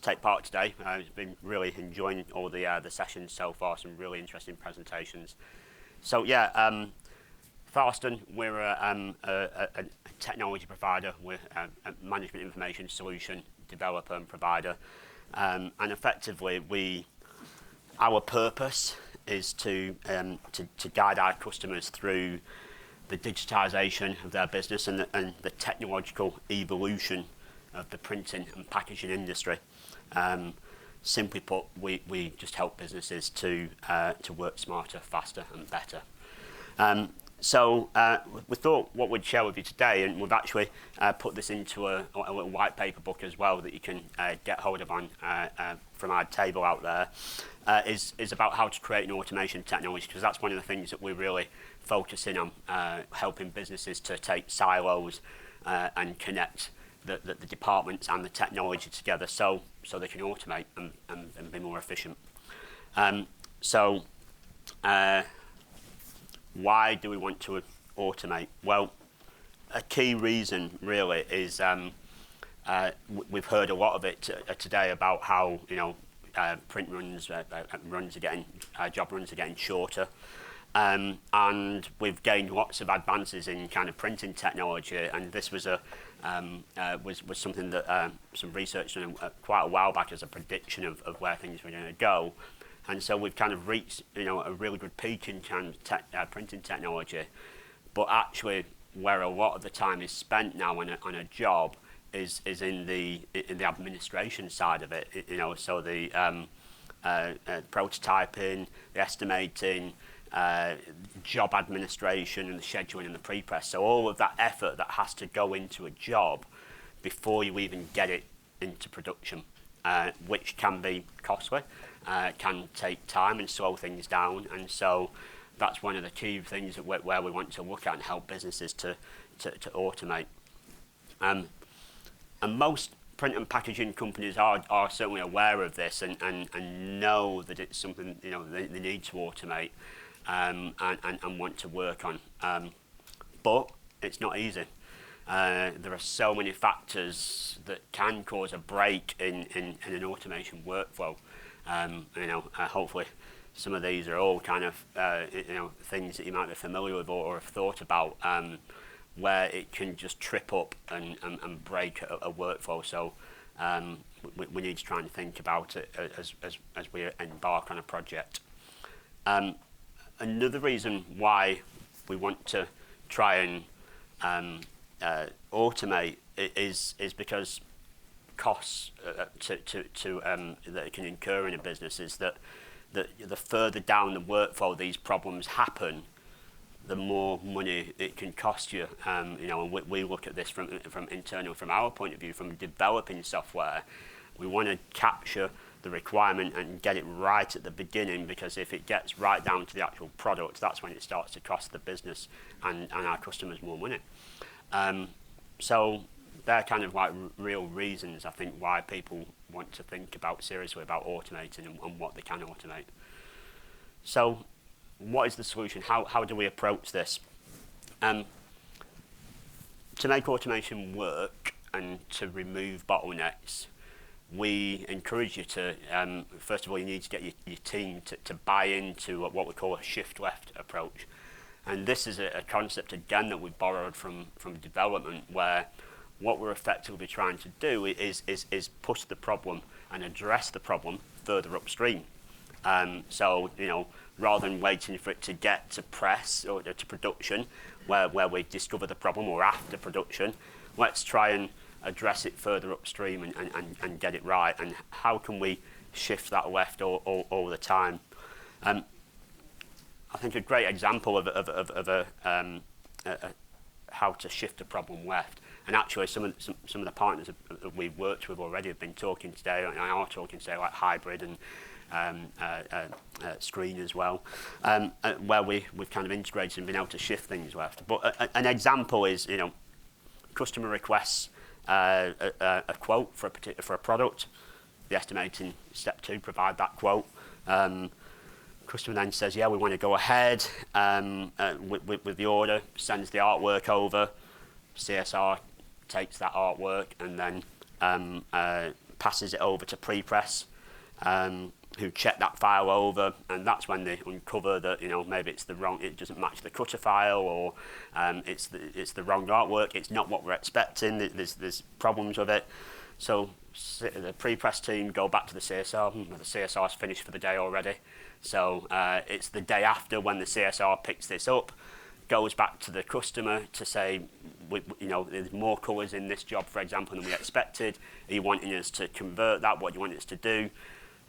to take part today. I've been really enjoying all the sessions so far, some really interesting presentations. So yeah, Farston, we're a technology provider, we're a management information solution developer and provider, and effectively our purpose is to guide our customers through the digitisation of their business and the technological evolution of the printing and packaging industry. Simply put, we just help businesses to work smarter, faster and better. So we thought what we'd share with you today, and we've actually put this into a little white paper book as well that you can get hold of on from our table out there, is about how to create an automation technology, because that's one of the things that we're really focusing on, helping businesses to take silos and connect the departments and the technology together so they can automate and be more efficient. Why do we want to automate? Well, a key reason really is we've heard a lot of it today about how print runs job runs are getting shorter, and we've gained lots of advances in kind of printing technology, and this was was something that some research done quite a while back as a prediction of where things were going to go. And so we've kind of reached, a really good peak in printing technology, but actually, where a lot of the time is spent now on a job is in the administration side of it. So the prototyping, the estimating, job administration, and the scheduling and the pre-press. So all of that effort that has to go into a job before you even get it into production, which can be costly. Can take time and slow things down, and so that's one of the key things that where we want to look at and help businesses to automate. And most print and packaging companies are certainly aware of this and know that it's something they need to automate and want to work on. But it's not easy. There are so many factors that can cause a break in an automation workflow. Hopefully some of these are all kind of things that you might be familiar with or have thought about, where it can just trip up and break a workflow. So we need to try and think about it as we embark on a project. Another reason why we want to try and automate is because costs that it can incur in a business is that the further down the workflow these problems happen, the more money it can cost you. And we look at this from our point of view, from developing software. We want to capture the requirement and get it right at the beginning, because if it gets right down to the actual product, that's when it starts to cost the business and our customers more money. So they're kind of like real reasons, I think, why people want to think seriously about automating and what they can automate. So what is the solution? How do we approach this? To make automation work and to remove bottlenecks, we encourage you to, first of all, you need to get your team to buy into what we call a shift left approach. And this is a concept, again, that we borrowed from development, where what we're effectively trying to do is push the problem and address the problem further upstream. So, rather than waiting for it to get to press or to production, where we discover the problem, or after production, let's try and address it further upstream and get it right. And how can we shift that left all the time? I think a great example of how to shift a problem left, and actually some of the partners that we've worked with already have been talking today, and are talking today, like Hybrid and Screen as well, where we've kind of integrated and been able to shift things left. But an example is, customer requests a quote for a product. The estimating step 2, provide that quote. Customer then says, yeah, we want to go ahead with the order, sends the artwork over. CSR takes that artwork and then passes it over to pre-press, who check that file over, and that's when they uncover that, you know, maybe it's the wrong, it doesn't match the cutter file, or it's the wrong artwork, it's not what we're expecting, there's problems with it. So the pre-press team go back to the CSR, the CSR's finished for the day already. So it's the day after when the CSR picks this up, goes back to the customer to say, you know, there's more colours in this job, for example, than we expected. Are you wanting us to convert that? What do you want us to do?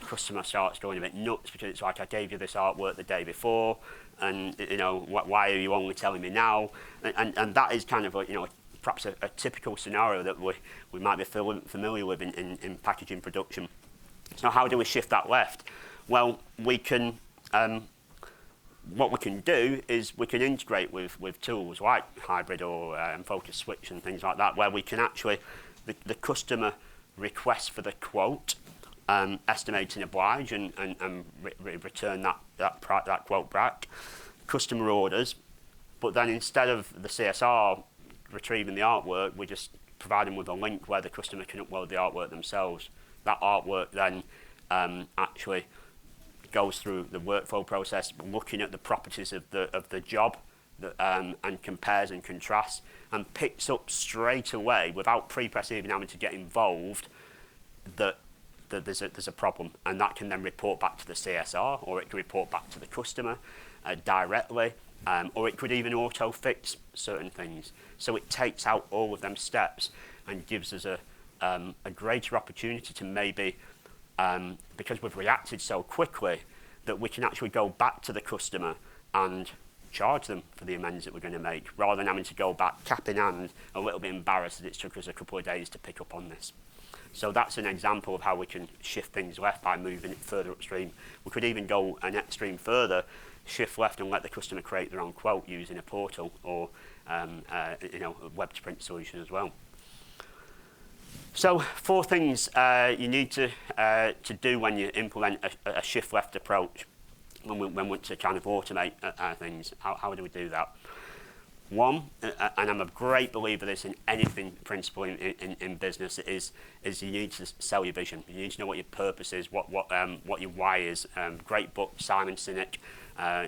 The customer starts going a bit nuts because it's like, I gave you this artwork the day before, and, you know, why are you only telling me now? And that is kind of a, you know, perhaps a typical scenario that we might be familiar with in packaging production. So how do we shift that left? Well, we can, what we can do is we can integrate with tools like Hybrid or Focus Switch and things like that, where we can actually, the customer requests for the quote, estimate and oblige, and return that quote back. Customer orders, but then instead of the CSR retrieving the artwork, we just provide them with a link where the customer can upload the artwork themselves. That artwork then actually goes through the workflow process, looking at the properties of the job, and compares and contrasts, and picks up straight away, without pre-press even having to get involved, that there's a problem, and that can then report back to the CSR, or it can report back to the customer directly, or it could even auto-fix certain things. So it takes out all of them steps and gives us a greater opportunity to maybe, because we've reacted so quickly, that we can actually go back to the customer and charge them for the amends that we're going to make, rather than having to go back cap in hand, a little bit embarrassed that it took us a couple of days to pick up on this. So that's an example of how we can shift things left by moving it further upstream. We could even go an extreme further, shift left and let the customer create their own quote using a portal, or you know, a web to print solution as well. So 4 things you need to do when you implement a shift left approach, when we want to kind of automate things. How do we do that? One, and I'm a great believer of this in anything principle in business, is you need to sell your vision. You need to know what your purpose is, what your why is. Great book, Simon Sinek,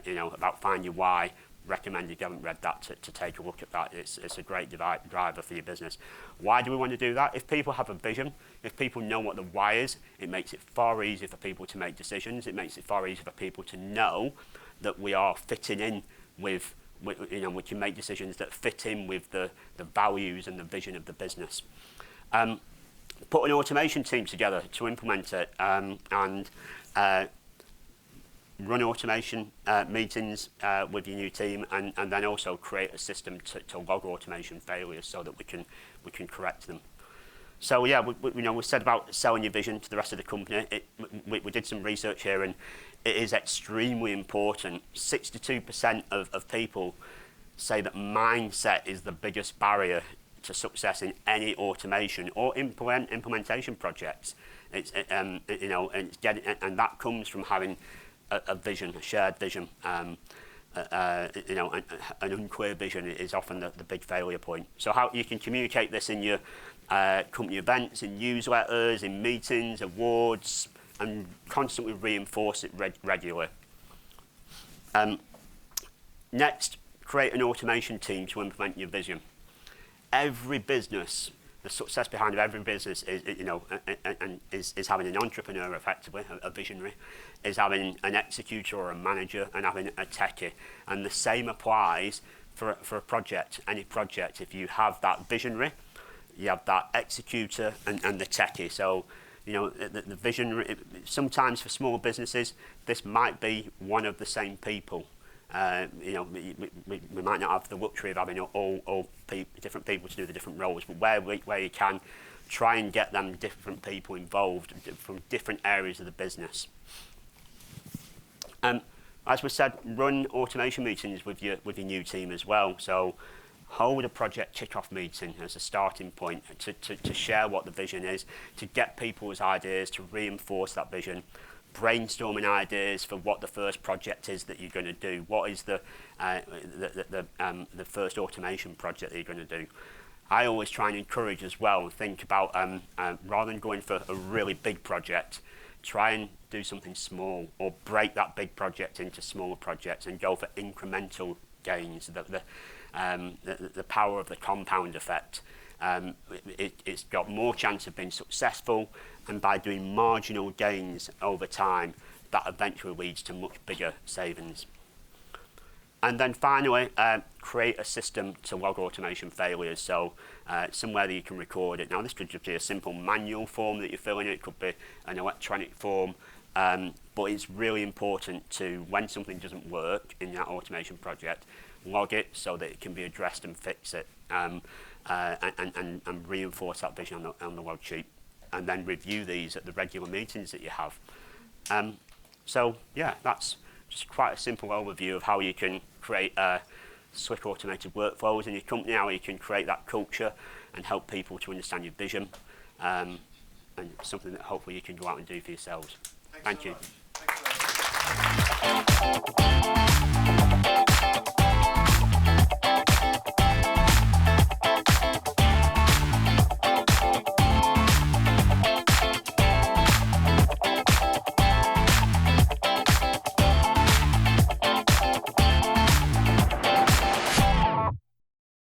you know, about Find Your Why. Recommend, if you haven't read that, to take a look at that. It's a great driver for your business. Why do we want to do that? If people have a vision, if people know what the why is, it makes it far easier for people to make decisions. It makes it far easier for people to know that we are fitting in with, you know, we can make decisions that fit in with the values and the vision of the business. Put an automation team together to implement it, and run automation meetings with your new team, and then also create a system to log automation failures so that we can correct them. So yeah, we said about selling your vision to the rest of the company. We did some research here, and it is extremely important. 62% of people say that mindset is the biggest barrier to success in any automation or implementation projects. And that comes from having a vision, a shared vision. An unclear vision is often the big failure point. So how you can communicate this in your company events, in newsletters, in meetings, awards, and constantly reinforce it regularly. Next, create an automation team to implement your vision. Every business, the success behind every business is having an entrepreneur, effectively, a visionary, is having an executor or a manager, and having a techie. And the same applies for a project, any project. If you have that visionary, you have that executor and the techie. So, the visionary, sometimes for small businesses, this might be one of the same people. We might not have the luxury of having all different people to do the different roles, but where you can, try and get them different people involved from different areas of the business. As we said, run automation meetings with your new team as well. So hold a project kick-off meeting as a starting point to share what the vision is, to get people's ideas, to reinforce that vision. Brainstorming ideas for what the first project is that you're going to do. What is the first automation project that you're going to do? I always try and encourage as well and think about, rather than going for a really big project, try and do something small, or break that big project into smaller projects and go for incremental gains. The power of the compound effect. It's got more chance of being successful, and by doing marginal gains over time, that eventually leads to much bigger savings. And then finally, create a system to log automation failures. So somewhere that you can record it. Now, this could just be a simple manual form that you fill in. It could be an electronic form. But it's really important to, when something doesn't work in that automation project, log it so that it can be addressed and fix it, and reinforce that vision on the log sheet. And then review these at the regular meetings that you have. So yeah, that's just quite a simple overview of how you can create slick automated workflows in your company, how you can create that culture and help people to understand your vision, and something that hopefully you can go out and do for yourselves. Thank you. Thanks so much.